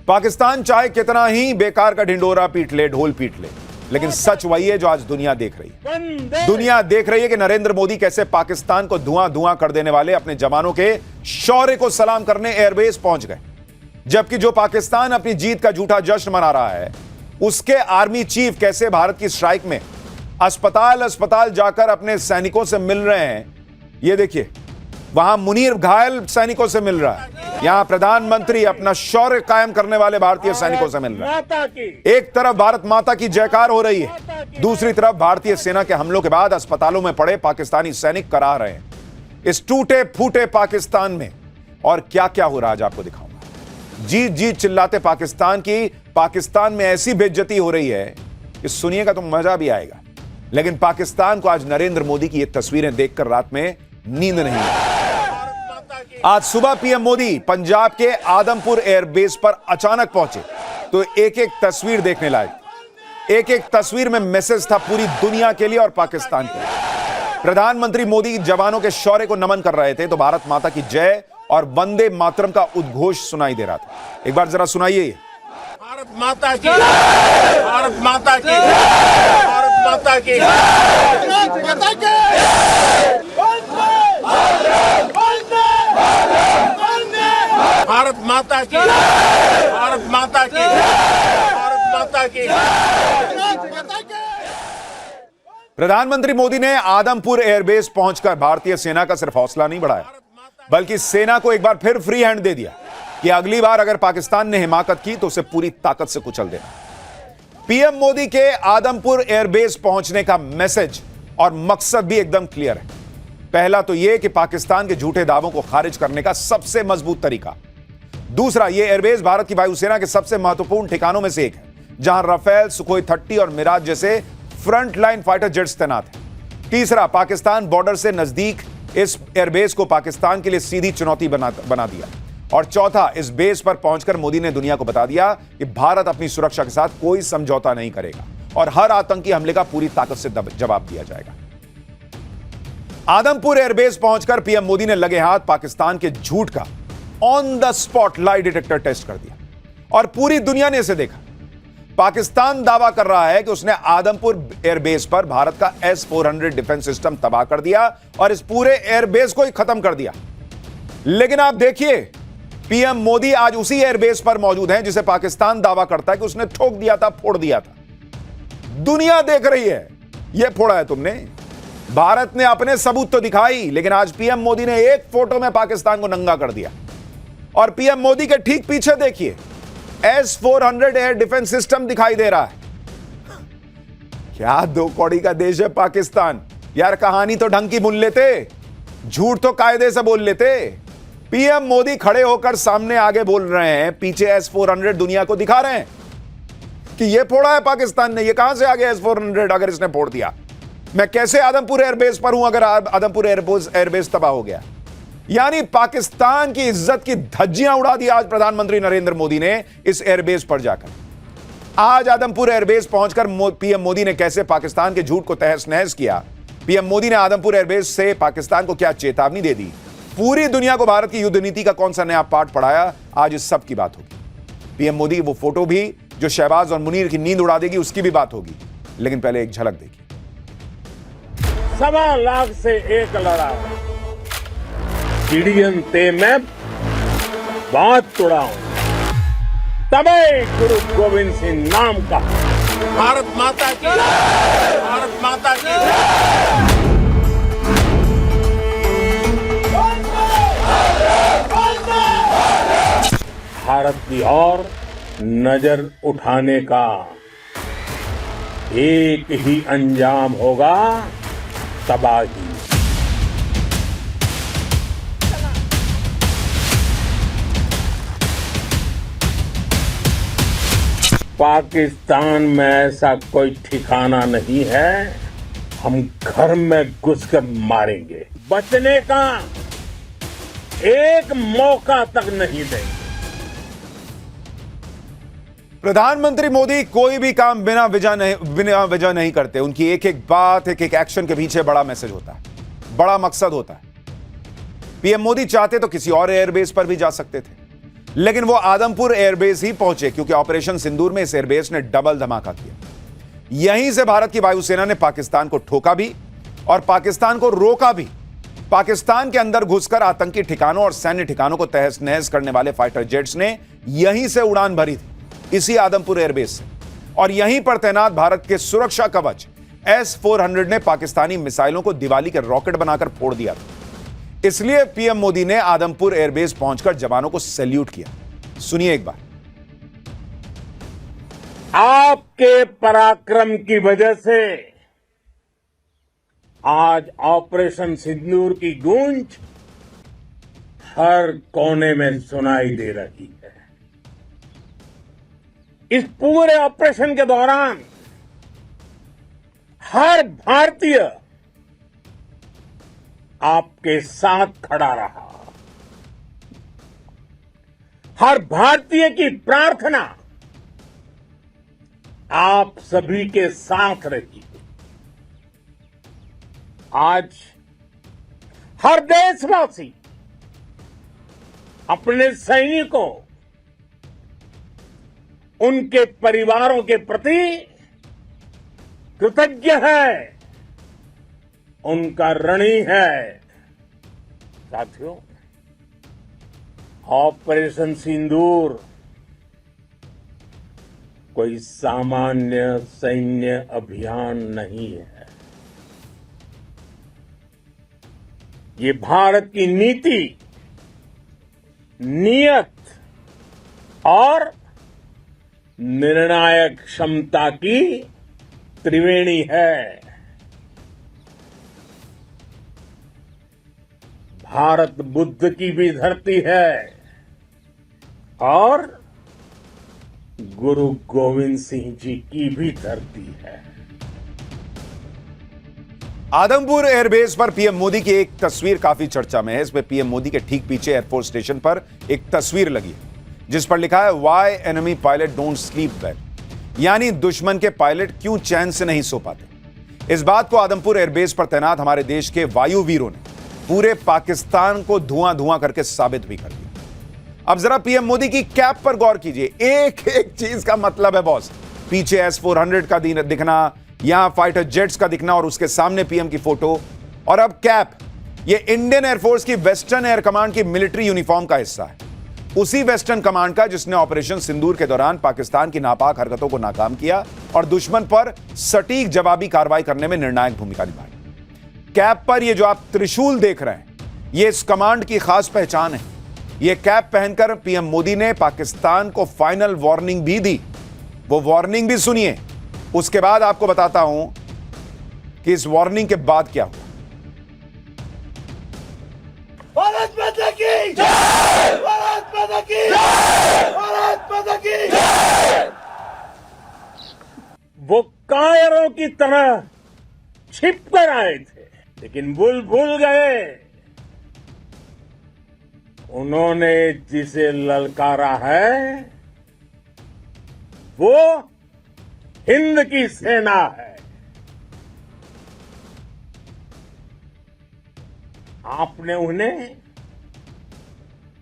पाकिस्तान चाहे कितना ही बेकार का ढिंडोरा पीट ले, ढोल पीट ले, लेकिन सच वही है जो आज दुनिया देख रही है। दुनिया देख रही है कि नरेंद्र मोदी कैसे पाकिस्तान को धुआं धुआं कर देने वाले अपने जवानों के शौर्य को सलाम करने एयरबेस पहुंच गए, जबकि जो पाकिस्तान अपनी जीत का झूठा जश्न मना रहा है, उसके आर्मी चीफ कैसे भारत की स्ट्राइक में अस्पताल अस्पताल जाकर अपने सैनिकों से मिल रहे हैं। ये देखिए, वहां मुनीर घायल सैनिकों से मिल रहा है, यहां प्रधानमंत्री अपना शौर्य कायम करने वाले भारतीय सैनिकों से मिल रहा है। एक तरफ भारत माता की जयकार हो रही है, दूसरी तरफ भारतीय सेना के हमलों के बाद अस्पतालों में पड़े पाकिस्तानी सैनिक करा रहे हैं। इस टूटे फूटे पाकिस्तान में और क्या क्या हो रहा है आज आपको दिखाऊंगा। जीत जीत चिल्लाते पाकिस्तान में ऐसी बेइज्जती हो रही है कि सुनिएगा तो मजा भी आएगा, लेकिन पाकिस्तान को आज नरेंद्र मोदी की ये तस्वीरें देखकर रात में नींद नहीं आई। आज सुबह पीएम मोदी पंजाब के आदमपुर एयरबेस पर अचानक पहुंचे तो एक एक तस्वीर देखने लायक, एक एक तस्वीर में मैसेज था पूरी दुनिया के लिए और पाकिस्तान के लिए। प्रधानमंत्री मोदी जवानों के शौर्य को नमन कर रहे थे तो भारत माता की जय और वंदे मातरम का उद्घोष सुनाई दे रहा था। एक बार जरा सुनाइए। भारत माता की, भारत माता की, भारत माता की, भारत माता की, भारत माता की, भारत माता की। प्रधानमंत्री मोदी ने आदमपुर एयरबेस पहुंचकर भारतीय सेना का सिर्फ हौसला नहीं बढ़ाया, बल्कि सेना को एक बार फिर फ्री हैंड दे दिया कि अगली बार अगर पाकिस्तान ने हिमाकत की तो उसे पूरी ताकत से कुचल देना। पीएम मोदी के आदमपुर एयरबेस पहुंचने का मैसेज और मकसद भी एकदम क्लियर है। पहला तो यह कि पाकिस्तान के झूठे दावों को खारिज करने का सबसे मजबूत तरीका। दूसरा, यह एयरबेस भारत की वायुसेना के सबसे महत्वपूर्ण ठिकानों में से एक है, जहां राफेल, सुखोई 30 और मिराज जैसे फ्रंट लाइन फाइटर जेट्स तैनात हैं। तीसरा, पाकिस्तान बॉर्डर से नजदीक इस एयरबेस को पाकिस्तान के लिए सीधी चुनौती बना दिया। और चौथा, इस बेस पर पहुंचकर मोदी ने दुनिया को बता दिया कि भारत अपनी सुरक्षा के साथ कोई समझौता नहीं करेगा और हर आतंकी हमले का पूरी ताकत से जवाब दिया जाएगा। आदमपुर एयरबेस पहुंचकर पीएम मोदी ने लगे हाथ पाकिस्तान के झूठ का on the spot lie detector test कर दिया और पूरी दुनिया ने इसे देखा। पाकिस्तान दावा कर रहा है कि उसने आदमपुर एयरबेस पर भारत का S-400 डिफेंस सिस्टम तबाह कर दिया और इस पूरे एयरबेस को ही खत्म कर दिया। लेकिन आप देखिए, पीएम मोदी आज उसी एयरबेस पर मौजूद हैं जिसे पाकिस्तान दावा करता है कि उसने ठोक दिया था, फोड़ दिया था। दुनिया देख रही है, यह फोड़ा है तुमने। भारत ने अपने सबूत तो दिखाई, लेकिन आज पीएम मोदी ने एक फोटो में पाकिस्तान को नंगा कर दिया। और पीएम मोदी के ठीक पीछे देखिए, S-400 एयर डिफेंस सिस्टम दिखाई दे रहा है। क्या दो कौड़ी का देश है पाकिस्तान। यार, कहानी तो ढंग की बुन लेते, झूठ तो कायदे से बोल लेते। पीएम मोदी खड़े होकर सामने आगे बोल रहे हैं, पीछे S-400 दुनिया को दिखा रहे हैं कि यह फोड़ा है पाकिस्तान ने। यह कहां से आ गया S-400? अगर इसने फोड़ दिया, मैं कैसे आदमपुर एयरबेस पर हूं अगर आदमपुर एयरबेस तबाह हो गया? यानी पाकिस्तान की इज्जत की धज्जियां उड़ा दी आज प्रधानमंत्री नरेंद्र मोदी ने इस एयरबेस पर जाकर। आज आदमपुर एयरबेस पहुंचकर पीएम मोदी ने कैसे पाकिस्तान के झूठ को तहस नहस किया। पीएम मोदी ने आदमपुर एयरबेस से पाकिस्तान को क्या चेतावनी दे दी, पूरी दुनिया को भारत की युद्ध नीति का कौन सा नया पाठ पढ़ाया, आज इस सब की बात होगी। पीएम मोदी वो फोटो भी जो शहबाज और मुनीर की नींद उड़ा देगी, उसकी भी बात होगी। लेकिन पहले एक झलक देखिए। 1.25 लाख से एक लड़ा, चिड़ियन ते मैं बात तुड़ाऊं, तबे गुरु गोविंद सिंह नाम का। भारत माता की, भारत माता की। भारत की ओर नजर उठाने का एक ही अंजाम होगा, तबाही। पाकिस्तान में ऐसा कोई ठिकाना नहीं है, हम घर में घुसकर मारेंगे। बचने का एक मौका तक नहीं देंगे। प्रधानमंत्री मोदी कोई भी काम बिना वजह नहीं करते। उनकी एक एक बात, एक एक एक्शन के पीछे बड़ा मैसेज होता है, बड़ा मकसद होता है। पीएम मोदी चाहते तो किसी और एयरबेस पर भी जा सकते थे, लेकिन वो आदमपुर एयरबेस ही पहुंचे क्योंकि ऑपरेशन सिंदूर में इस एयरबेस ने डबल धमाका किया। यहीं से भारत की वायुसेना ने पाकिस्तान को ठोका भी और पाकिस्तान को रोका भी। पाकिस्तान के अंदर घुसकर आतंकी ठिकानों और सैन्य ठिकानों को तहस नहस करने वाले फाइटर जेट्स ने यहीं से उड़ान भरी थी, इसी आदमपुर एयरबेस से। और यहीं पर तैनात भारत के सुरक्षा कवच S-400 ने पाकिस्तानी मिसाइलों को दिवाली के रॉकेट बनाकर फोड़ दिया था। इसलिए पीएम मोदी ने आदमपुर एयरबेस पहुंचकर जवानों को सैल्यूट किया। सुनिए एक बार। आपके पराक्रम की वजह से आज ऑपरेशन सिंदूर की गूंज हर कोने में सुनाई दे रही है। इस पूरे ऑपरेशन के दौरान हर भारतीय आपके साथ खड़ा रहा। हर भारतीय की प्रार्थना आप सभी के साथ रही। आज हर देशवासी अपने सैनिकों, उनके परिवारों के प्रति कृतज्ञ है, उनका ऋणी है। साथियों, ऑपरेशन सिंदूर कोई सामान्य सैन्य अभियान नहीं है। ये भारत की नीति, नियत और निर्णायक क्षमता की त्रिवेणी है। भारत बुद्ध की भी धरती है और गुरु गोविंद सिंह जी की भी धरती है। आदमपुर एयरबेस पर पीएम मोदी की एक तस्वीर काफी चर्चा में है। इसमें पीएम मोदी के ठीक पीछे एयरफोर्स स्टेशन पर एक तस्वीर लगी है जिस पर लिखा है why enemy pilot don't sleep well, यानी दुश्मन के पायलट क्यों चैन से नहीं सो पाते। इस बात को आदमपुर एयरबेस पर तैनात हमारे देश के वायु वीरों ने पूरे पाकिस्तान को धुआं धुआं करके साबित भी कर दिया। अब जरा पीएम मोदी की कैप पर गौर कीजिए। एक एक चीज का मतलब है बॉस। पीछे S-400 का दिखना, यहां फाइटर जेट्स का दिखना और उसके सामने पीएम की फोटो, और अब कैप। ये इंडियन एयरफोर्स की वेस्टर्न एयर कमांड की मिलिट्री यूनिफॉर्म का हिस्सा है, उसी वेस्टर्न कमांड का जिसने ऑपरेशन सिंदूर के दौरान पाकिस्तान की नापाक हरकतों को नाकाम किया और दुश्मन पर सटीक जवाबी कार्रवाई करने में निर्णायक भूमिका निभाई। कैप पर ये जो आप त्रिशूल देख रहे हैं, ये इस कमांड की खास पहचान है। ये कैप पहनकर पीएम मोदी ने पाकिस्तान को फाइनल वार्निंग भी दी। वो वार्निंग भी सुनिए, उसके बाद आपको बताता हूं कि इस वार्निंग के बाद क्या हुआ। भारत माता की जय! भारत माता की जय! भारत माता की जय! वो कायरों की तरह छिप कर आए थे, लेकिन भूल गए उन्होंने जिसे ललकारा है वो हिंद की सेना है। आपने उन्हें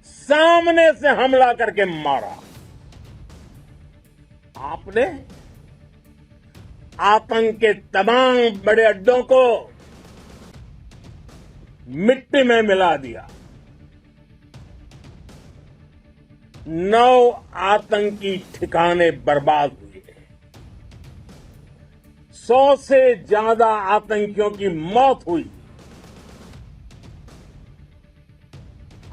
सामने से हमला करके मारा। आपने आतंक के तमाम बड़े अड्डों को मिट्टी में मिला दिया। 9 आतंकी ठिकाने बर्बाद हुए। 100 से ज्यादा आतंकियों की मौत हुई।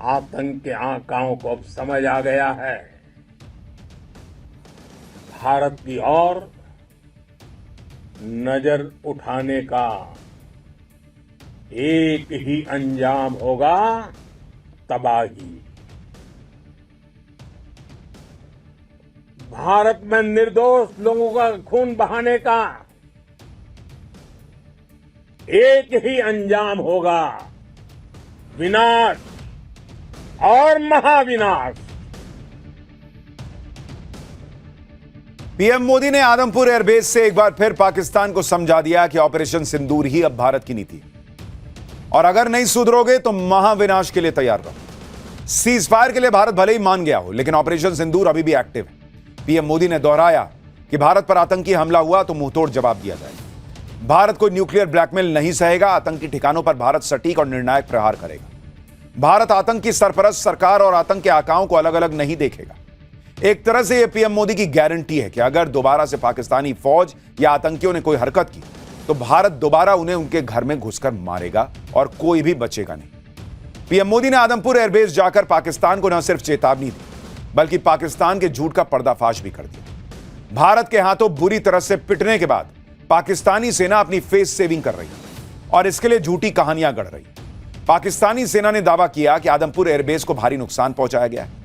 आतंक के आकाओं को अब समझ आ गया है, भारत की ओर नजर उठाने का एक ही अंजाम होगा, तबाही। भारत में निर्दोष लोगों का खून बहाने का एक ही अंजाम होगा, विनाश और महाविनाश। पीएम मोदी ने आदमपुर एयरबेस से एक बार फिर पाकिस्तान को समझा दिया कि ऑपरेशन सिंदूर ही अब भारत की नीति है और अगर नहीं सुधरोगे तो महाविनाश के लिए तैयार रहो। सीज फायर के लिए भारत भले ही मान गया हो, लेकिन ऑपरेशन सिंदूर अभी भी एक्टिव है। पीएम मोदी ने दोहराया कि भारत पर आतंकी हमला हुआ तो मुंहतोड़ जवाब दिया जाएगा। भारत को न्यूक्लियर ब्लैकमेल नहीं सहेगा। आतंकी ठिकानों पर भारत सटीक और निर्णायक प्रहार करेगा। भारत आतंक की सरपरस्त सरकार और आतंक के आकाओं को अलग अलग नहीं देखेगा। एक तरह से यह पीएम मोदी की गारंटी है कि अगर दोबारा से पाकिस्तानी फौज या आतंकियों ने कोई हरकत की तो भारत दोबारा उन्हें उनके घर में घुसकर मारेगा और कोई भी बचेगा नहीं। पीएम मोदी ने आदमपुर एयरबेस जाकर पाकिस्तान को न सिर्फ चेतावनी दी, बल्कि पाकिस्तान के झूठ का पर्दाफाश भी कर दिया। भारत के हाथों बुरी तरह से पिटने के बाद पाकिस्तानी सेना अपनी फेस सेविंग कर रही है और इसके लिए झूठी कहानियां गढ़ रही है। पाकिस्तानी सेना ने दावा किया कि आदमपुर एयरबेस को भारी नुकसान पहुंचाया गया है।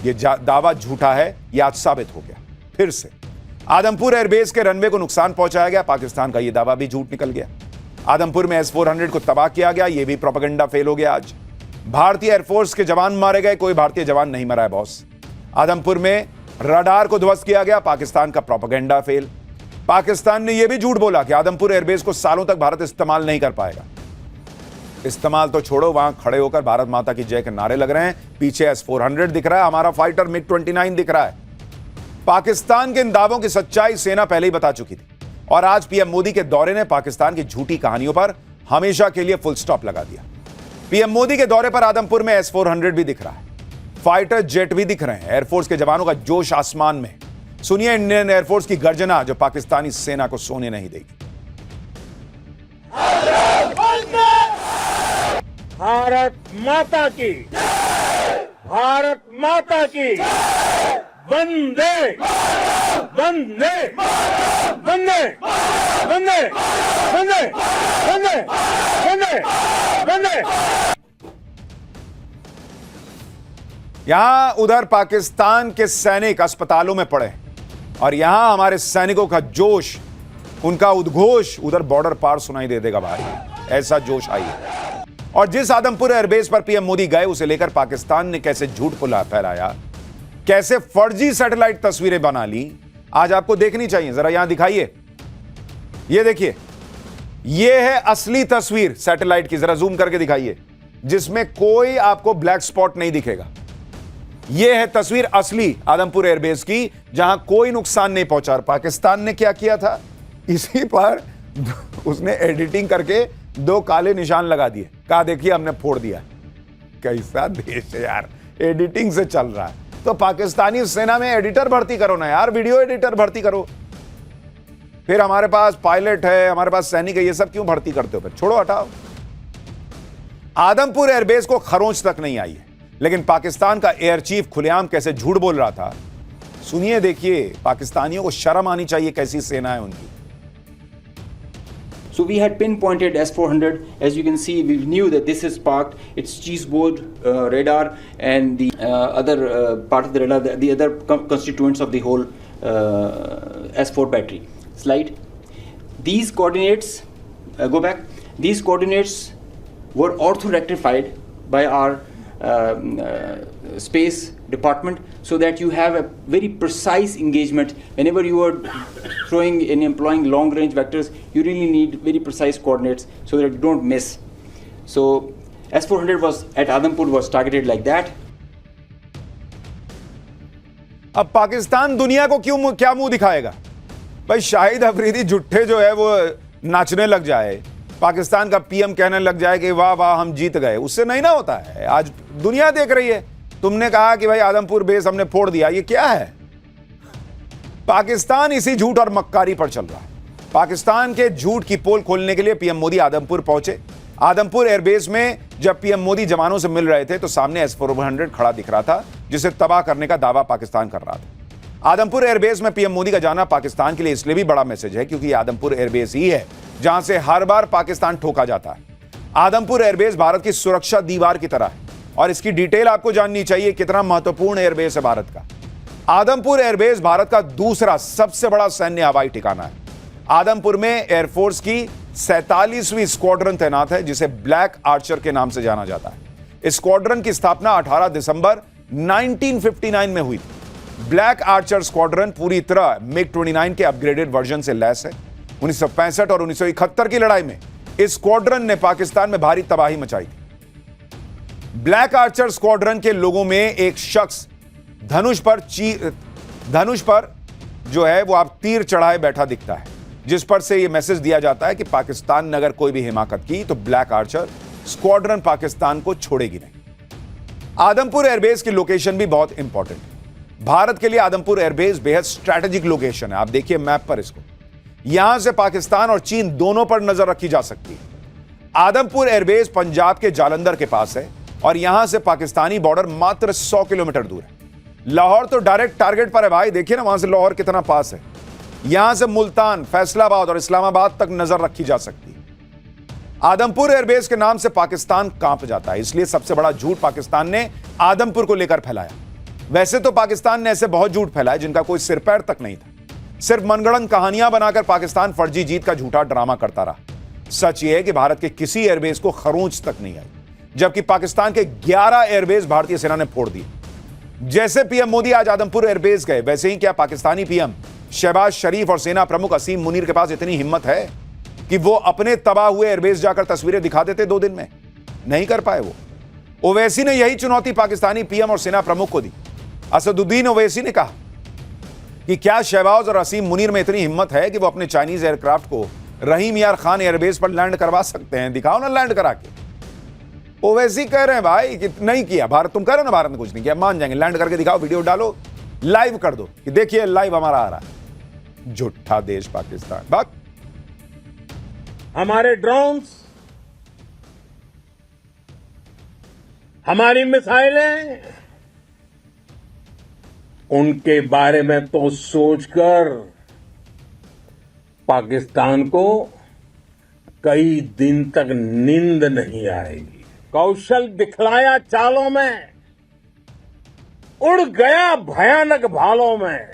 यह दावा झूठा है, यह आज साबित हो गया। फिर से आदमपुर एयरबेस के रनवे को नुकसान पहुंचाया गया। पाकिस्तान का यह दावा भी झूठ निकल गया। आदमपुर में S-400 को तबाह किया गया, यह भी प्रोपेगेंडा फेल हो गया। आज भारतीय एयरफोर्स के जवान मारे गए, कोई भारतीय जवान नहीं मरा है बॉस। आदमपुर में रडार को ध्वस्त किया गया, पाकिस्तान का प्रोपेगेंडा फेल। पाकिस्तान ने यह भी झूठ बोला कि आदमपुर एयरबेस को सालों तक भारत इस्तेमाल नहीं कर पाएगा। इस्तेमाल तो छोड़ो, वहां खड़े होकर भारत माता की जय के नारे लग रहे हैं। पीछे S-400 दिख रहा है, हमारा फाइटर MiG-29 दिख रहा है। पाकिस्तान के इन दावों की सच्चाई सेना पहले ही बता चुकी थी और आज पीएम मोदी के दौरे ने पाकिस्तान की झूठी कहानियों पर हमेशा के लिए फुल स्टॉप लगा दिया। पीएम मोदी के दौरे पर आदमपुर में S-400 भी दिख रहा है, फाइटर जेट भी दिख रहे हैं। एयरफोर्स के जवानों का जोश आसमान में। सुनिए इंडियन एयरफोर्स की गर्जना जो पाकिस्तानी सेना को सोने नहीं देगी। भारत माता की, भारत माता की, वंदे वंदे वंदे वंदे वंदे वंदे वंदे वंदे। यहां उधर पाकिस्तान के सैनिक अस्पतालों में पड़े और यहां हमारे सैनिकों का जोश, उनका उद्घोष उधर बॉर्डर पार सुनाई दे देगा भाई। ऐसा जोश आई है। और जिस आदमपुर एयरबेस पर पीएम मोदी गए उसे लेकर पाकिस्तान ने कैसे झूठ फैलाया, कैसे फर्जी सैटेलाइट तस्वीरें बना ली, आज आपको देखनी चाहिए। जरा यहां दिखाइए, ये देखिए, ये है असली तस्वीर सैटेलाइट की। जरा जूम करके दिखाइए, जिसमें कोई आपको ब्लैक स्पॉट नहीं दिखेगा। यह है तस्वीर असली आदमपुर एयरबेस की, जहां कोई नुकसान नहीं पहुंचा। पाकिस्तान ने क्या किया था, इसी पर उसने एडिटिंग करके 2 काले निशान लगा दिए, कहा देखिए हमने फोड़ दिया। कैसा देश है यार, एडिटिंग से चल रहा है। तो पाकिस्तानी सेना में एडिटर भर्ती करो ना यार, वीडियो एडिटर भर्ती करो। फिर हमारे पास पायलट है, हमारे पास सैनिक है, ये सब क्यों भर्ती करते हो? फिर छोड़ो, हटाओ। आदमपुर एयरबेस को खरोंच तक नहीं आई है, लेकिन पाकिस्तान का एयर चीफ खुलेआम कैसे झूठ बोल रहा था, सुनिए, देखिए। पाकिस्तानियों को शर्म आनी चाहिए, कैसी सेना है उनकी। So we had pinpointed S-400. As you can see, we knew that this is parked. It's cheeseboard radar and the other part of the radar, the other constituents of the whole S4 battery. Slide. These coordinates, go back. These coordinates were ortho-rectified by our space department, so that you have a very precise engagement. Whenever you are throwing and employing long range vectors, you really need very precise coordinates so that you don't miss. So S-400 was at Adampur was targeted like that. अब पाकिस्तान दुनिया को क्या मुंह दिखाएगा भाई? शाहिद अफरीदी जुट्ठे जो है वो नाचने लग जाए, पाकिस्तान का पीएम कहने लग जाए कि वाह वाह हम जीत गए, उससे नहीं ना होता है। आज दुनिया देख रही है। तुमने कहा कि भाई आदमपुर बेस हमने फोड़ दिया, ये क्या है? पाकिस्तान इसी झूठ और मक्कारी पर चल रहा है। पाकिस्तान के झूठ की पोल खोलने के लिए पीएम मोदी आदमपुर पहुंचे। आदमपुर एयरबेस में जब पीएम मोदी जवानों से मिल रहे थे तो सामने S-400 खड़ा दिख रहा था, जिसे तबाह करने का दावा पाकिस्तान कर रहा था। आदमपुर एयरबेस में पीएम मोदी का जाना पाकिस्तान के लिए इसलिए भी बड़ा मैसेज है क्योंकि आदमपुर एयरबेस ही है जहां से हर बार पाकिस्तान ठोका जाता है। आदमपुर एयरबेस भारत की सुरक्षा दीवार की तरह है और इसकी डिटेल आपको जाननी चाहिए, कितना महत्वपूर्ण एयरबेस है भारत का। आदमपुर एयरबेस भारत का दूसरा सबसे बड़ा सैन्य हवाई ठिकाना है। आदमपुर में एयरफोर्स की 47वीं स्क्वाड्रन तैनात है, जिसे ब्लैक आर्चर के नाम से जाना जाता है। इस स्क्वाड्रन की स्थापना 18 दिसंबर 1959 में हुई थी। ब्लैक आर्चर स्क्वाड्रन पूरी तरह MiG-29 के अपग्रेडेड वर्जन से लैस है। 1965 और 1971 की लड़ाई में इस स्क्वाड्रन ने पाकिस्तान में भारी तबाही मचाई थी। ब्लैक आर्चर स्क्वाड्रन के लोगों में एक शख्स धनुष पर जो है वो आप तीर चढ़ाए बैठा दिखता है, जिस पर से ये मैसेज दिया जाता है कि पाकिस्तान ने अगर कोई भी हिमाकत की तो ब्लैक आर्चर स्क्वाड्रन पाकिस्तान को छोड़ेगी नहीं। आदमपुर एयरबेस की लोकेशन भी बहुत इंपॉर्टेंट है। भारत के लिए आदमपुर एयरबेस बेहद स्ट्रैटेजिक लोकेशन है। आप देखिए मैप पर इसको, यहां से पाकिस्तान और चीन दोनों पर नजर रखी जा सकती है। आदमपुर एयरबेस पंजाब के जालंधर के पास है और यहां से पाकिस्तानी बॉर्डर मात्र 100 किलोमीटर दूर है। लाहौर तो डायरेक्ट टारगेट पर है भाई, देखिए ना वहां से लाहौर कितना पास है। यहां से मुल्तान, फैसलाबाद और इस्लामाबाद तक नजर रखी जा सकती है। आदमपुर एयरबेस के नाम से पाकिस्तान कांप जाता है, इसलिए सबसे बड़ा झूठ पाकिस्तान ने आदमपुर को लेकर फैलाया। वैसे तो पाकिस्तान ने ऐसे बहुत झूठ फैलाए जिनका कोई सिर पैर तक नहीं था। सिर्फ मनगढ़ंत कहानियां बनाकर पाकिस्तान फर्जी जीत का झूठा ड्रामा करता रहा। सच यह है कि भारत के किसी एयरबेस को खरोंच तक नहीं आई, जबकि पाकिस्तान के 11 एयरबेस भारतीय सेना ने फोड़ दिए। जैसे पीएम मोदी आज आदमपुर एयरबेस गए, वैसे ही क्या पाकिस्तानी पीएम शहबाज शरीफ और सेना प्रमुख असीम मुनीर के पास इतनी हिम्मत है कि वो अपने तबाह हुए एयरबेस जाकर तस्वीरें दिखा देते 2 दिन में? नहीं कर पाए वो। ओवैसी ने यही चुनौती पाकिस्तानी पीएम और सेना प्रमुख को दी। असदुद्दीन ओवैसी ने कहा कि क्या शहबाज और असीम मुनीर में इतनी हिम्मत है कि वो अपने चाइनीज एयरक्राफ्ट को रहीम यार खान एयरबेस पर लैंड करवा सकते हैं? दिखाओ ना लैंड करा के। ओवैसी कह रहे हैं भाई कि नहीं किया भारत, तुम कह रहे हो ना भारत ने कुछ नहीं किया, मान जाएंगे, लैंड करके दिखाओ, वीडियो डालो, लाइव कर दो कि देखिए लाइव हमारा आ रहा है। झूठा देश पाकिस्तान। बात हमारे ड्रोन्स, हमारी मिसाइलें, उनके बारे में तो सोचकर पाकिस्तान को कई दिन तक नींद नहीं आएगी। कौशल दिखलाया चालों में, उड़ गया भयानक भालों में,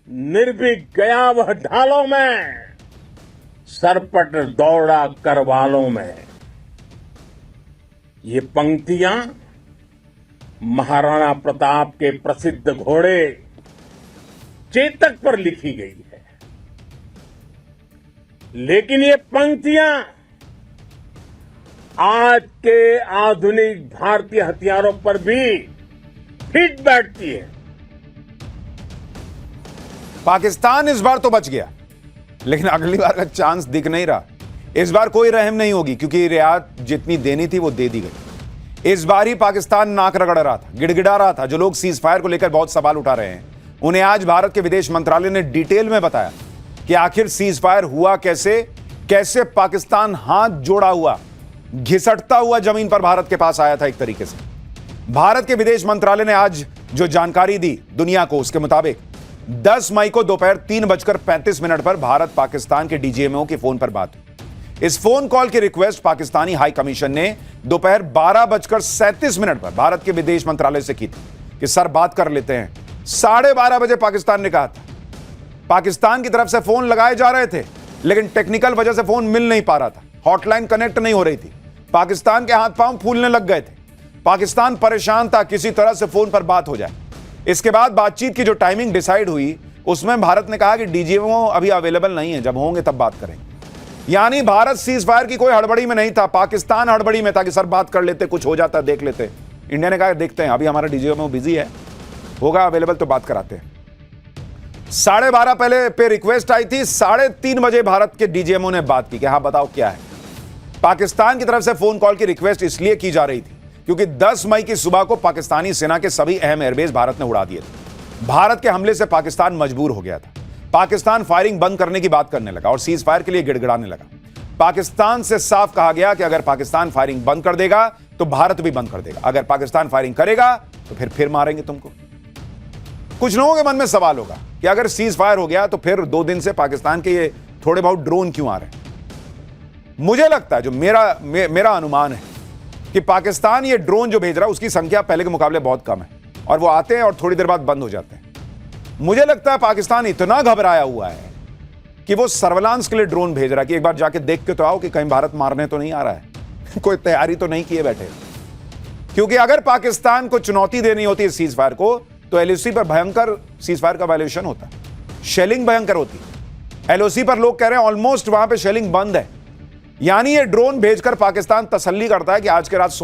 निर्भीक गया वह ढालों में, सरपट दौड़ा करवालों में। ये पंक्तियां महाराणा प्रताप के प्रसिद्ध घोड़े चेतक पर लिखी गई है, लेकिन ये पंक्तियां आज के आधुनिक भारतीय हथियारों पर भी फिट बैठती है। पाकिस्तान इस बार तो बच गया, लेकिन अगली बार का चांस दिख नहीं रहा। इस बार कोई रहम नहीं होगी, क्योंकि रियायत जितनी देनी थी वो दे दी गई। इस बार ही पाकिस्तान नाक रगड़ रहा था, गिड़गिड़ा रहा था। जो लोग सीज फायर को लेकर बहुत सवाल उठा रहे हैं, उन्हें आज भारत के विदेश मंत्रालय ने डिटेल में बताया कि आखिर सीज फायर हुआ कैसे पाकिस्तान हाथ जोड़ा हुआ, घिसटता हुआ जमीन पर भारत के पास आया था। एक तरीके से भारत के विदेश मंत्रालय ने आज जो जानकारी दी दुनिया को, उसके मुताबिक 10 मई को दोपहर 3:35 पर भारत पाकिस्तान के डीजीएमओ के फोन पर बात हुई। इस फोन कॉल की रिक्वेस्ट पाकिस्तानी हाई कमीशन ने दोपहर 12:37 पर भारत के विदेश मंत्रालय से की थी कि सर बात कर लेते हैं। 12:30 बजे पाकिस्तान ने कहा था। पाकिस्तान की तरफ से फोन लगाए जा रहे थे, लेकिन टेक्निकल वजह से फोन मिल नहीं पा रहा था, हॉटलाइन कनेक्ट नहीं हो रही थी। पाकिस्तान के हाथ पांव फूलने लग गए थे। पाकिस्तान परेशान था किसी तरह से फोन पर बात हो जाए। इसके बाद बातचीत की जो टाइमिंग डिसाइड हुई, उसमें भारत ने कहा कि डीजीएमओ अभी अवेलेबल नहीं है, जब होंगे तब बात करेंगे। यानी भारत सीज फायर की कोई हड़बड़ी में नहीं था, पाकिस्तान हड़बड़ी में था कि सर बात कर लेते, कुछ हो जाता देख लेते। इंडिया ने कहा देखते हैं, अभी हमारा डीजीएमओ बिजी है, होगा अवेलेबल तो बात कराते हैं। 12:30 पहले पे रिक्वेस्ट आई थी, 3:30 बजे भारत के डीजीएमओ ने बात की कि हाँ बताओ क्या है। पाकिस्तान की तरफ से फोन कॉल की रिक्वेस्ट इसलिए की जा रही थी क्योंकि 10 मई की सुबह को पाकिस्तानी सेना के सभी अहम एयरबेस भारत ने उड़ा दिए थे। भारत के हमले से पाकिस्तान मजबूर हो गया था। पाकिस्तान फायरिंग बंद करने की बात करने लगा और सीज फायर के लिए गिड़गिड़ाने लगा। पाकिस्तान से साफ कहा गया कि अगर पाकिस्तान फायरिंग बंद कर देगा तो भारत भी बंद कर देगा, अगर पाकिस्तान फायरिंग करेगा तो फिर मारेंगे तुमको। कुछ लोगों के मन में सवाल होगा कि अगर सीज फायर हो गया तो फिर 2 दिन से पाकिस्तान के ये थोड़े बहुत ड्रोन क्यों आ रहे हैं। मुझे लगता है, जो मेरा अनुमान है कि पाकिस्तान ये ड्रोन जो भेज रहा है उसकी संख्या पहले के मुकाबले बहुत कम है और वो आते हैं और थोड़ी देर बाद बंद हो जाते हैं। मुझे लगता है पाकिस्तान इतना घबराया हुआ है कि वो सर्विलांस के लिए ड्रोन भेज रहा है कि एक बार जाके देख के तो आओ कि कहीं भारत मारने तो नहीं आ रहा है, कोई तैयारी तो नहीं किए बैठे। क्योंकि अगर पाकिस्तान को चुनौती देनी होती है सीज फायर को, तो एलओसी पर भयंकर सीज फायर का वायलेशन होता है, शेलिंग भयंकर होती है। एलओसी पर लोग कह रहे हैं ऑलमोस्ट वहां पे शेलिंग बंद है, यानी ये ड्रोन भेजकर पाकिस्तान तसल्ली करता है कि आज के रात